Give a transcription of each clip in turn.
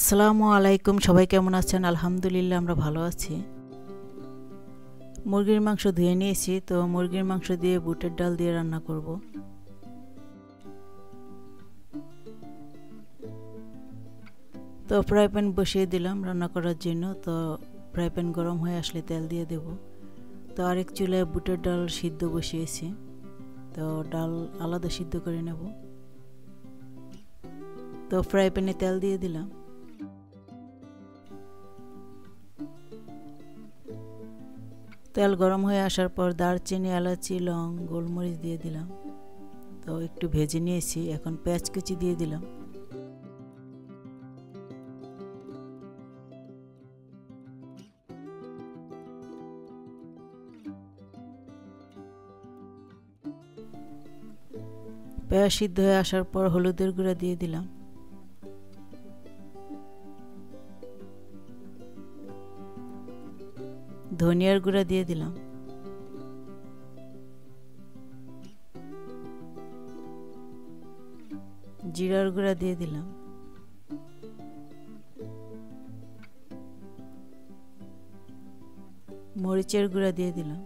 আসসালামু আলাইকুম। সবাই কেমন আছেন? আলহামদুলিল্লাহ আমরা ভালো আছি। মুরগির মাংস ধুয়ে নিয়েছি, তো মুরগির মাংস দিয়ে বুটের ডাল দিয়ে রান্না করব। তো ফ্রাই প্যান বসিয়ে দিলাম রান্না করার জন্য। তো ফ্রাই প্যান গরম হয়ে আসলে তেল দিয়ে দেব। তো আরেক চুলায় বুটের ডাল সিদ্ধ বসিয়েছি, তো ডাল আলাদা সিদ্ধ করে নেব। তো ফ্রাই প্যানে তেল দিয়ে দিলাম। তেল গরম হয়ে আসার পর দারচিনি, এলাচি, লং, গোলমরিচ দিয়ে দিলাম। তো একটু ভেজে নিয়েছি, এখন পেঁয়াজ কুচি দিয়ে দিলাম। পেঁয়াজ সিদ্ধ হয়ে আসার পর হলুদের গুঁড়া দিয়ে দিলাম। ধনিয়ার গুঁড়া দিয়ে দিলাম। জিরার গুঁড়া দিয়ে দিলাম। মরিচের গুঁড়া দিয়ে দিলাম।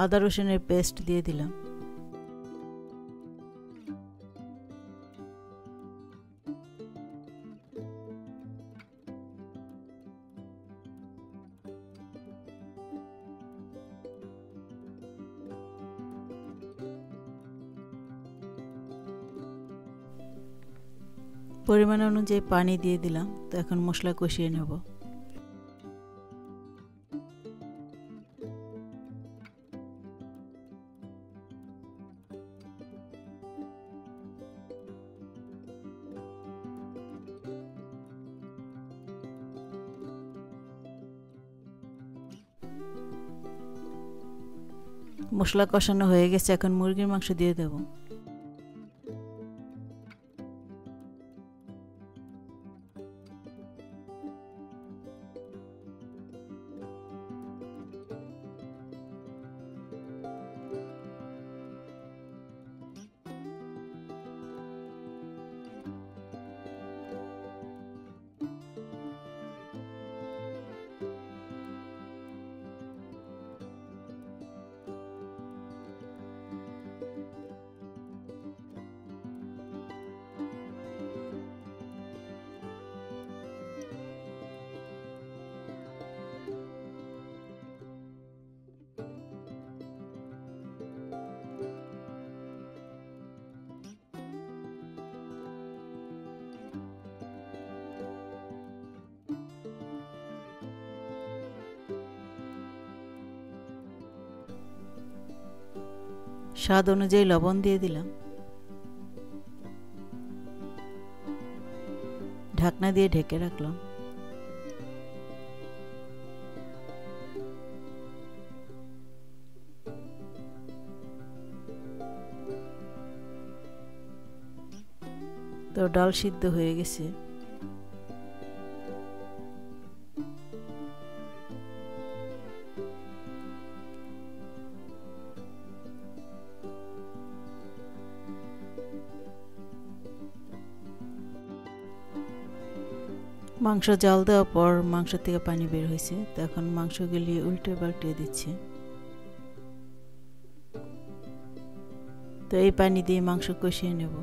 আদা রসুনের পেস্ট দিয়ে দিলাম। পরিমাণ অনুযায়ী পানি দিয়ে দিলাম। তো এখন মশলা কষিয়ে নেব। মশলা কষানো হয়ে গেছে, এখন মুরগির মাংস দিয়ে দেব। স্বাদ অনুযায়ী লবণ দিয়ে দিলাম। ঢাকনা দিয়ে ঢেকে রাখলাম। তো ডাল সিদ্ধ হয়ে গেছে। মাংস জাল দেওয়ার পর মাংস থেকে পানি বের হয়েছে, তো এখন মাংসগুলি উল্টে পাল্টে দিচ্ছি। তো এই পানি দিয়ে মাংস কষিয়ে নেব।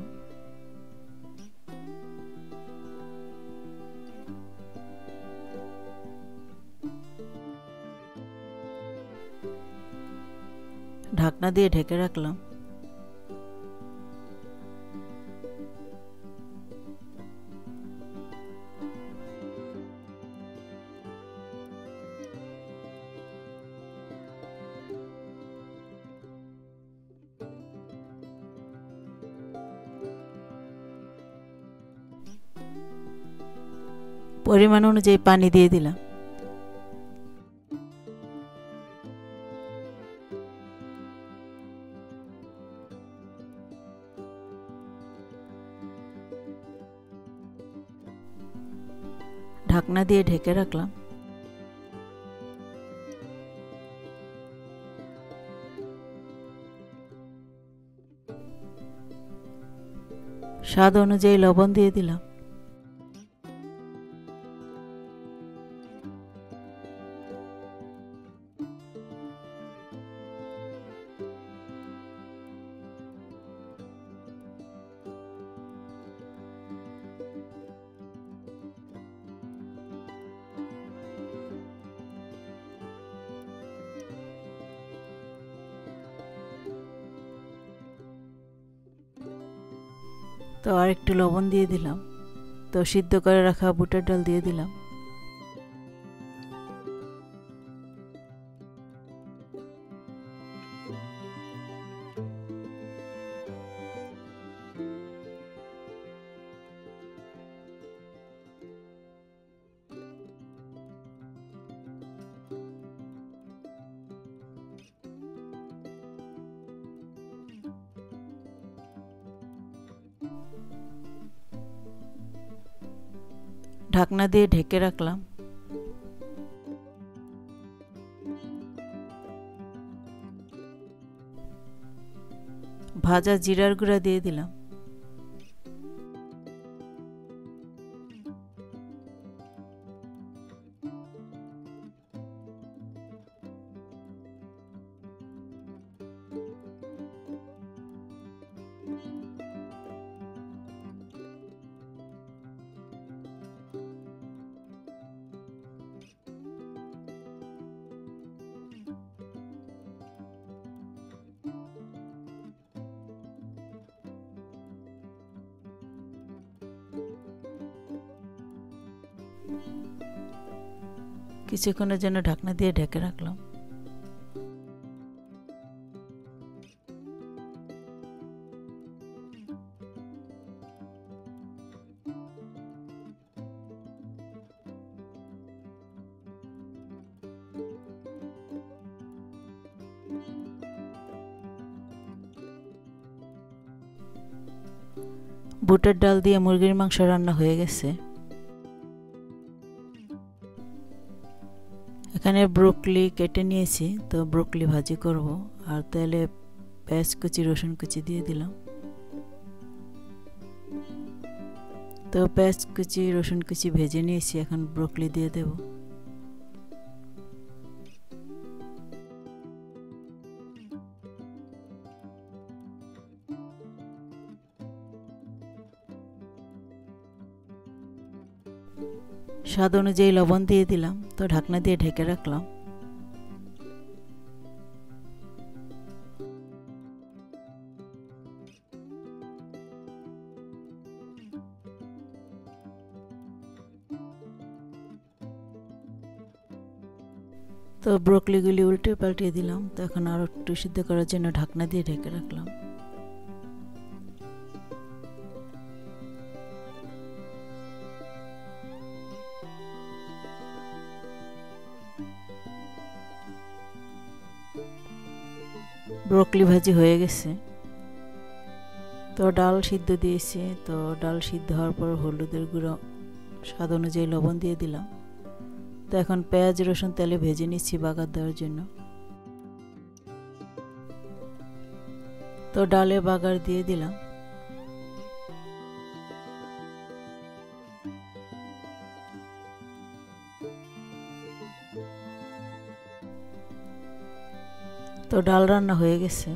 ঢাকনা দিয়ে ঢেকে রাখলাম। পরিমাণ অনুযায়ী পানি দিয়ে দিলাম। ঢাকনা দিয়ে ঢেকে রাখলাম। স্বাদ অনুযায়ী লবণ দিয়ে দিলাম। তো আর একটু লবণ দিয়ে দিলাম। তো সিদ্ধ করে রাখা বুটের ডাল দিয়ে দিলাম। ঢাকনা দিয়ে ঢেকে রাখলাম। ভাজা জিরার গুঁড়া দিয়ে দিলাম। কিছুক্ষণের জন্য ঢাকনা দিয়ে ঢেকে রাখলাম। বুটের ডাল দিয়ে মুরগির মাংস রান্না হয়ে গেছে। এখানে ব্রোকলি কেটে নিয়েছি, তো ব্রোকলি ভাজি করব। আর তেলে পেঁয়াজ কুচি রসুন কুচি দিয়ে দিলাম। তো পেঁয়াজ কুচি রসুন কুচি ভেজে নিয়েছি, এখন ব্রোকলি দিয়ে দেব। স্বাদ অনুযায়ী লবণ দিয়ে দিলাম। তো ঢাকনা দিয়ে ঢেকে রাখলাম। তো ব্রোকলিগুলি উল্টে পাল্টিয়ে দিলাম। তো এখন আরো একটু সিদ্ধ করার জন্য ঢাকনা দিয়ে ঢেকে রাখলাম। ব্রোকলি ভাজি হয়ে গেছে। তো ডাল সিদ্ধ দিয়েছি। তো ডাল সিদ্ধ হওয়ার পর হলুদের গুঁড়ো স্বাদ অনুযায়ী লবণ দিয়ে দিলাম। তো এখন পেঁয়াজ রসুন তেলে ভেজে নিচ্ছি বাগার দেওয়ার জন্য। তো ডালে বাগার দিয়ে দিলাম। তো ডাল রান্না হয়ে গেছে।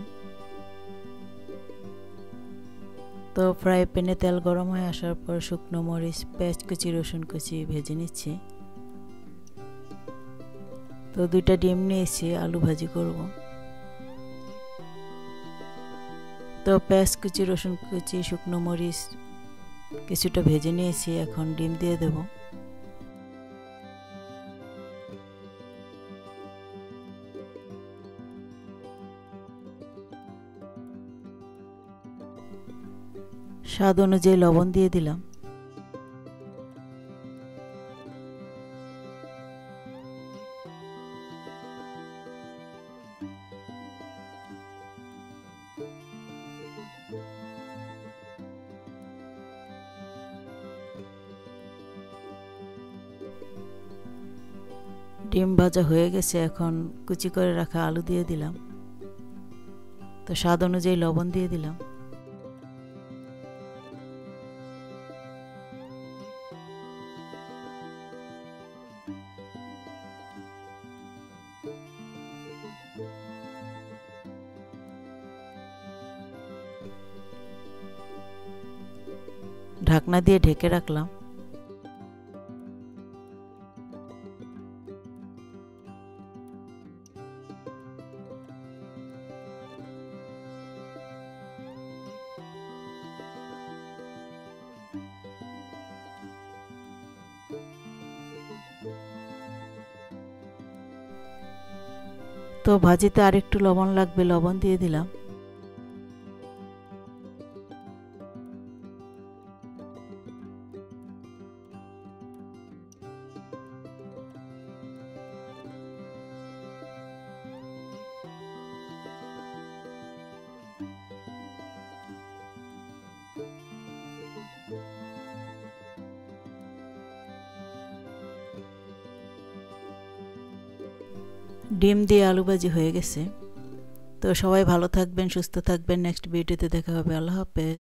তো ফ্রাই প্যানে তেল গরম হয়ে আসার পর শুকনো মরিচ পেঁয়াজ কুচি রসুন কুচি ভেজে নিচ্ছি। তো 2টা ডিম নিয়েছি, আলু ভাজি করব। তো পেঁয়াজ কুচি রসুন কুচি শুকনো মরিচ কিছুটা ভেজে নিয়েছি, এখন ডিম দিয়ে দেব। স্বাদ অনুযায়ী লবণ দিয়ে দিলাম। ডিম ভাজা হয়ে গেছে, এখন কুচি করে রাখা আলু দিয়ে দিলাম। তো স্বাদ অনুযায়ী লবণ দিয়ে দিলাম। ঢাকনা দিয়ে ঢেকে রাখলাম। তো ভাজিতে আরেকটু লবণ লাগবে, লবণ দিয়ে দিলাম। ডিম দিয়ে আলু ভাজি হয়ে গেছে। তো সবাই ভালো থাকবেন, সুস্থ থাকবেন। নেক্সট ভিডিওতে দেখা হবে। আল্লাহ হাফেজ।